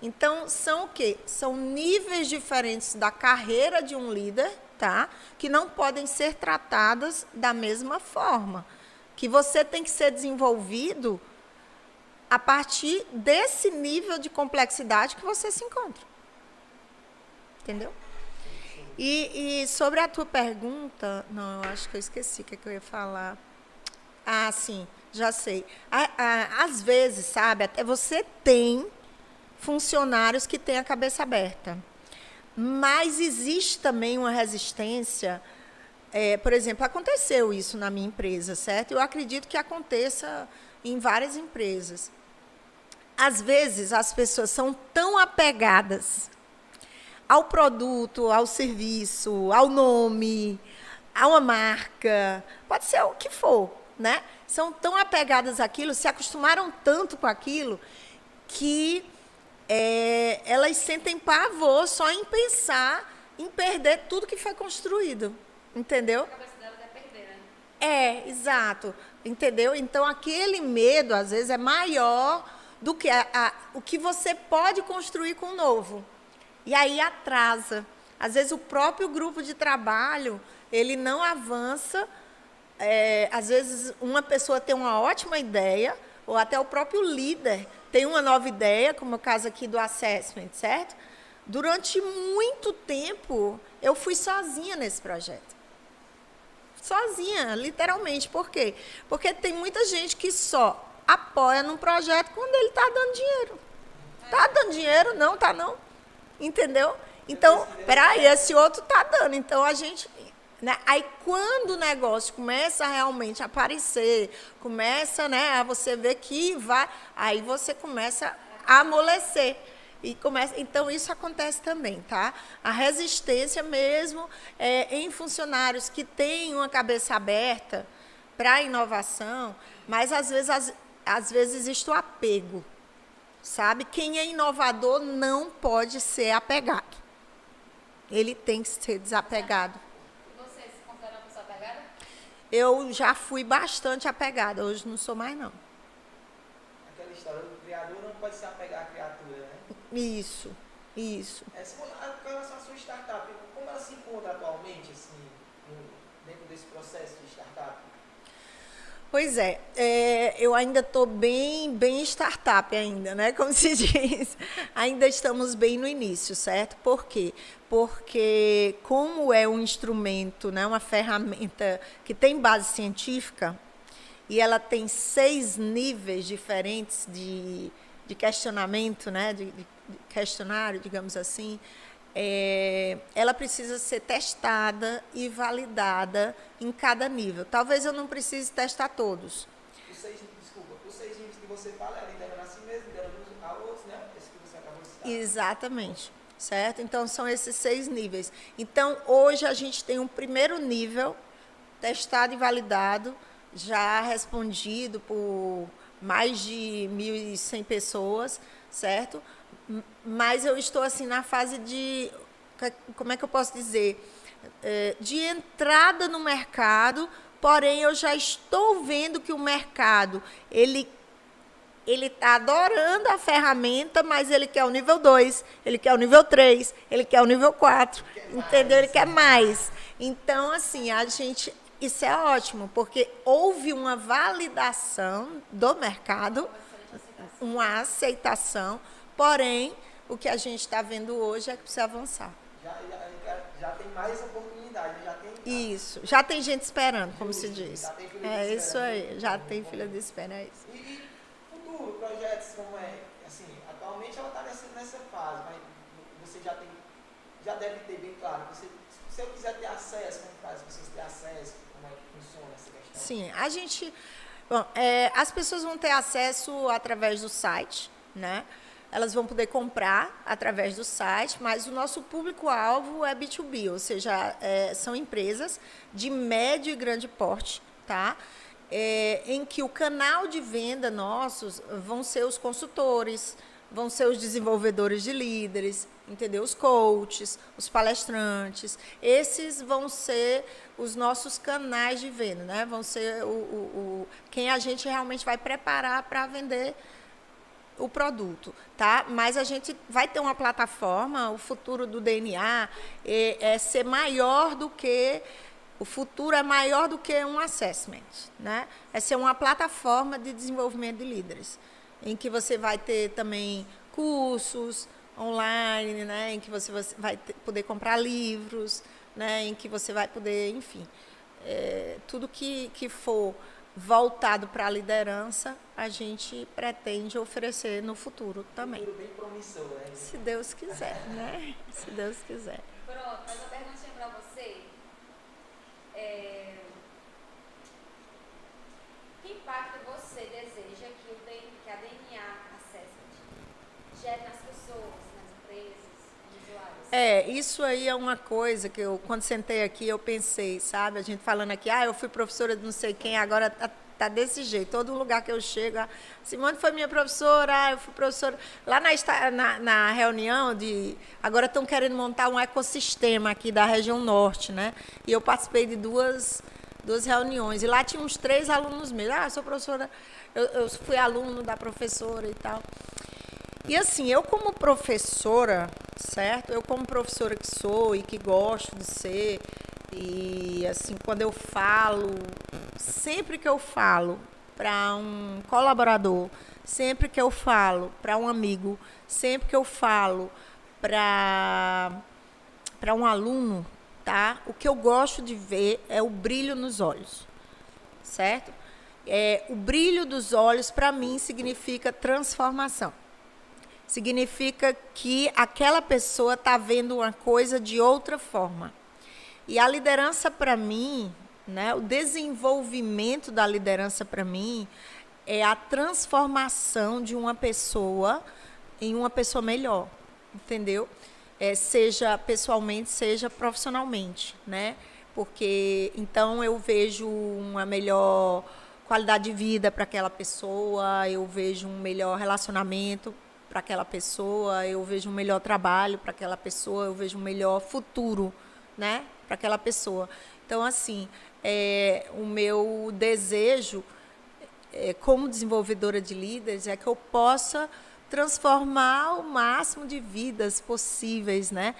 Speaker 2: Então, são o quê? São níveis diferentes da carreira de um líder, tá? Que não podem ser tratadas da mesma forma. Que você tem que ser desenvolvido a partir desse nível de complexidade que você se encontra. Entendeu? E sobre a tua pergunta, não, eu acho que eu esqueci o que eu ia falar. Ah, sim, já sei. Às vezes, sabe, até você tem funcionários que têm a cabeça aberta. Mas existe também uma resistência. Por exemplo, aconteceu isso na minha empresa, certo? Eu acredito que aconteça em várias empresas. Às vezes, as pessoas são tão apegadas ao produto, ao serviço, ao nome, a uma marca, pode ser o que for, né? São tão apegadas àquilo, se acostumaram tanto com aquilo, que elas sentem pavor só em pensar em perder tudo que foi construído, entendeu?
Speaker 1: A cabeça dela é perder, né?
Speaker 2: Exato, entendeu? Então, aquele medo, às vezes, é maior do que o que você pode construir com o novo. E aí atrasa. Às vezes, o próprio grupo de trabalho, ele não avança. Às vezes, uma pessoa tem uma ótima ideia, ou até o próprio líder tem uma nova ideia, como é o caso aqui do assessment, certo? Durante muito tempo, eu fui sozinha nesse projeto. Sozinha, literalmente. Por quê? Porque tem muita gente que só apoia num projeto quando ele está dando dinheiro. Está dando dinheiro? Não, está não. Entendeu? Então, peraí, esse outro está dando. Então, a gente... Né? Aí, quando o negócio começa a realmente aparecer, começa, né, a você ver que vai... Aí você começa a amolecer. Então, isso acontece também, tá? A resistência mesmo em funcionários que têm uma cabeça aberta para a inovação, mas, às vezes, existe o apego, sabe? Quem é inovador não pode ser apegado. Ele tem que ser desapegado.
Speaker 1: E você se considera uma pessoa apegada?
Speaker 2: Eu já fui bastante apegada, hoje não sou mais, não.
Speaker 3: Aquela história do criador não pode se apegar à criatura, né?
Speaker 2: Isso.
Speaker 3: Com relação à sua startup, como ela se encontra atualmente, assim, dentro desse processo de startup?
Speaker 2: Pois eu ainda estou bem startup ainda, né? Como se diz. Ainda estamos bem no início, certo? Por quê? Porque como é um instrumento, né, uma ferramenta que tem base científica, e ela tem 6 níveis diferentes de questionamento, né, de questionário, digamos assim, ela precisa ser testada e validada em cada nível. Talvez eu não precise testar todos.
Speaker 3: Os 6 níveis que você fala é liderando a si mesmo, liderando a outros, né? Esse que você acabou de citar.
Speaker 2: Exatamente, certo? Então, são esses 6 níveis. Então, hoje a gente tem um primeiro nível testado e validado, já respondido por mais de 1.100 pessoas, certo? Mas eu estou assim na fase de, como é que eu posso dizer, de entrada no mercado, porém eu já estou vendo que o mercado, ele está adorando a ferramenta, mas ele quer o nível 2, ele quer o nível 3, ele quer o nível 4, entendeu? Ele quer mais. Então, assim, isso é ótimo, porque houve uma validação do mercado, uma aceitação, porém, o que a gente está vendo hoje é que precisa avançar.
Speaker 3: Já tem mais oportunidade,
Speaker 2: Isso, já tem gente esperando, como se diz.
Speaker 3: Já tem fila de espera,
Speaker 2: isso aí, já tem fila de espera, é isso.
Speaker 3: E futuro, projetos como assim, atualmente ela está nessa fase, mas você já deve ter bem claro, se eu quiser ter acesso, como faz vocês terem acesso, como é que funciona essa questão?
Speaker 2: Sim, as pessoas vão ter acesso através do site, né? Elas vão poder comprar através do site, mas o nosso público-alvo é B2B, ou seja, são empresas de médio e grande porte, tá? Em que o canal de venda nossos vão ser os consultores, vão ser os desenvolvedores de líderes, entendeu? Os coaches, os palestrantes. Esses vão ser os nossos canais de venda, né? Vão ser quem a gente realmente vai preparar para vender o produto, tá? Mas a gente vai ter uma plataforma, o futuro do DNA é ser maior do que... O futuro é maior do que um assessment, né? É ser uma plataforma de desenvolvimento de líderes, em que você vai ter também cursos online, né? Em que você vai poder comprar livros, né? Em que você vai poder, enfim, tudo que for voltado para a liderança, a gente pretende oferecer no futuro também.
Speaker 3: Um futuro bem promissor, né?
Speaker 2: Se Deus quiser, né? Se Deus quiser.
Speaker 1: Pronto, mas uma perguntinha para você. Que impacto você deseja que a DNA Assessment gere nas pessoas, nas empresas, nos usuários?
Speaker 2: Isso aí é uma coisa que eu, quando sentei aqui, eu pensei, sabe? A gente falando aqui, eu fui professora de não sei quem, agora tá desse jeito. Todo lugar que eu chego, a Simone foi minha professora, eu fui professora. Lá na reunião agora estão querendo montar um ecossistema aqui da região norte, né? E eu participei de duas reuniões. E lá tinha uns 3 alunos meus. Eu sou professora, eu fui aluno da professora e tal. E assim, eu como professora, certo? Eu como professora que sou e que gosto de ser, e assim, quando eu falo, sempre que eu falo para um colaborador, sempre que eu falo para um amigo, sempre que eu falo para um aluno, tá? O que eu gosto de ver é o brilho nos olhos, certo? O brilho dos olhos, para mim, significa transformação. Significa que aquela pessoa está vendo uma coisa de outra forma. E a liderança, para mim, né, o desenvolvimento da liderança, para mim, é a transformação de uma pessoa em uma pessoa melhor, entendeu? Seja pessoalmente, seja profissionalmente, né? Porque, então, eu vejo uma melhor qualidade de vida para aquela pessoa, eu vejo um melhor relacionamento para aquela pessoa, eu vejo um melhor trabalho para aquela pessoa, eu vejo um melhor futuro, né, para aquela pessoa. Então, assim, o meu desejo, como desenvolvedora de líderes, é que eu possa transformar o máximo de vidas possíveis, né?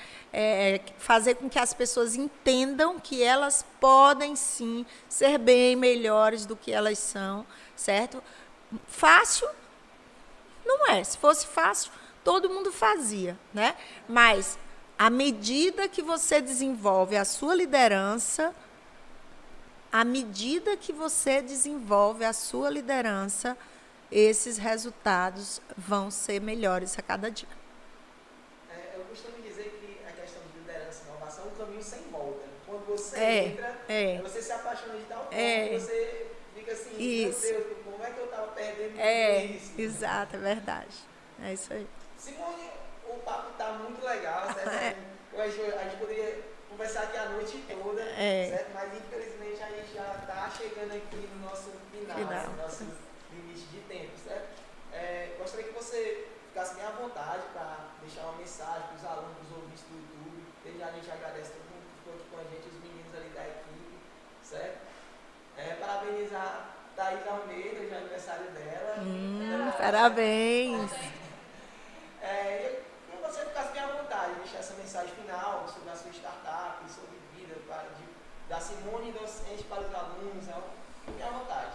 Speaker 2: Fazer com que as pessoas entendam que elas podem, sim, ser bem melhores do que elas são, certo? Fácil? Não é. Se fosse fácil, todo mundo fazia, né? Mas, à medida que você desenvolve a sua liderança, esses resultados vão ser melhores a cada dia.
Speaker 3: Eu costumo dizer que a questão de liderança e inovação é um caminho sem volta. Quando você entra, você se apaixona de tal forma que você fica assim,
Speaker 2: isso.
Speaker 3: Meu Deus, como é que eu estava perdendo tudo isso?
Speaker 2: Exato, é verdade. É isso aí.
Speaker 3: Simone, o papo está muito legal, certo? A gente poderia conversar aqui a noite toda, certo? Mas infelizmente a gente já está chegando aqui no nosso final. No nosso limite de tempo, certo? Gostaria que você ficasse bem à vontade para deixar uma mensagem para os alunos, os ouvintes do YouTube. Desde já a gente agradece todo mundo que ficou aqui com a gente, os meninos ali da equipe, certo? Parabenizar Thaís Almeida, hoje é aniversário dela.
Speaker 2: Parabéns!
Speaker 3: Que você ficasse bem à vontade, deixar essa mensagem final sobre a sua startup, sobre vida, da Simone docente para os alunos, fique à vontade.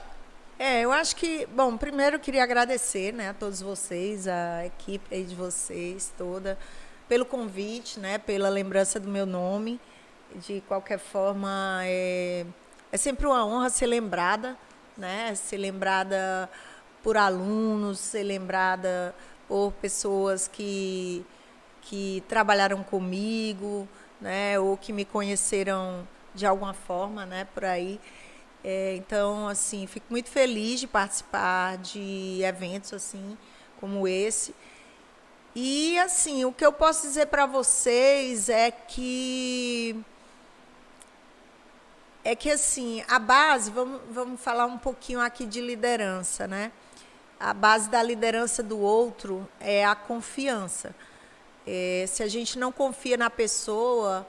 Speaker 2: Eu acho que, bom, primeiro eu queria agradecer, né, a todos vocês, a equipe aí de vocês toda, pelo convite, né, pela lembrança do meu nome. De qualquer forma, é sempre uma honra ser lembrada, né, ser lembrada por alunos, ser lembrada por pessoas que trabalharam comigo, né, ou que me conheceram de alguma forma, né, por aí. Então, assim, fico muito feliz de participar de eventos assim como esse. E, assim, o que eu posso dizer para vocês é que assim, a base, vamos falar um pouquinho aqui de liderança, né? a base da liderança do outro é a confiança. Se a gente não confia na pessoa,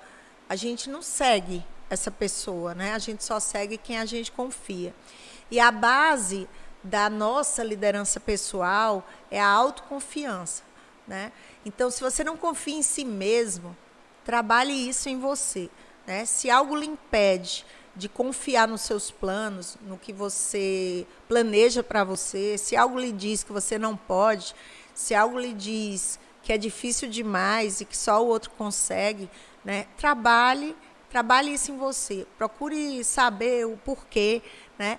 Speaker 2: a gente não segue essa pessoa, né? A gente só segue quem a gente confia. E a base da nossa liderança pessoal é a autoconfiança, né? Então, se você não confia em si mesmo, trabalhe isso em você, né? Se algo lhe impede de confiar nos seus planos, no que você planeja para você, se algo lhe diz que você não pode, se algo lhe diz que é difícil demais e que só o outro consegue, né? Trabalhe isso em você. Procure saber o porquê, né,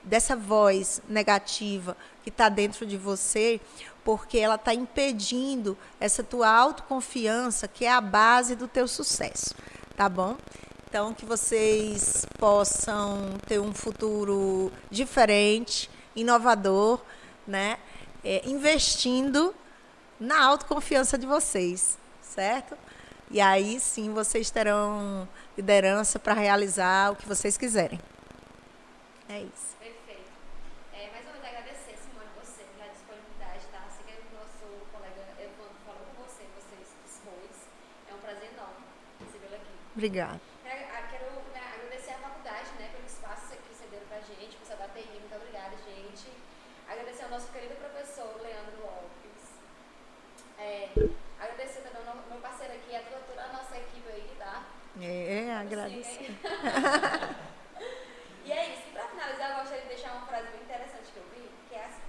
Speaker 2: dessa voz negativa que está dentro de você, porque ela está impedindo essa tua autoconfiança, que é a base do teu sucesso, tá bom? Então, que vocês possam ter um futuro diferente, inovador, né? Investindo na autoconfiança de vocês, certo? E aí, sim, vocês terão liderança para realizar o que vocês quiserem. É isso.
Speaker 1: Perfeito. Mais uma vez agradecer, Simone, você pela disponibilidade, tá? Assim que o nosso colega Evandro falou com você, você se dispôs. É um prazer enorme recebê-lo aqui.
Speaker 2: Obrigada.
Speaker 1: Quero agradecer à faculdade, né, pelo espaço que cederam pra gente, pessoal da TI, muito obrigada, gente. Agradecer ao nosso querido professor Leandro Lopes. Agradecer também ao meu parceiro aqui, a toda a nossa equipe aí, tá?
Speaker 2: Agradecer.
Speaker 1: E é isso. E para finalizar, eu gostaria de deixar uma frase bem interessante que eu vi, que é assim: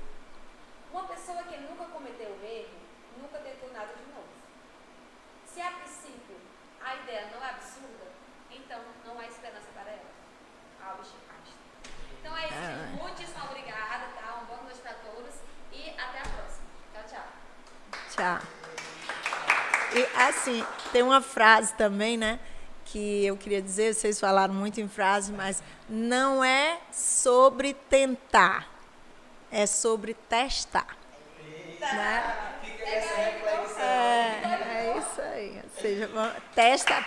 Speaker 1: uma pessoa que nunca cometeu um erro, nunca tentou nada de novo. Se a princípio a ideia não é absurda, então não há esperança para ela. Albert Einstein. Então é isso, gente. Muitíssimo obrigada, tá? Uma boa noite para todos e até a próxima. Tchau, tchau.
Speaker 2: Tchau. E, assim, tem uma frase também, né, que eu queria dizer, vocês falaram muito em frase, mas não é sobre tentar, é sobre testar. Né?
Speaker 3: Fica essa reflexão.
Speaker 2: É isso aí. Ou seja, testa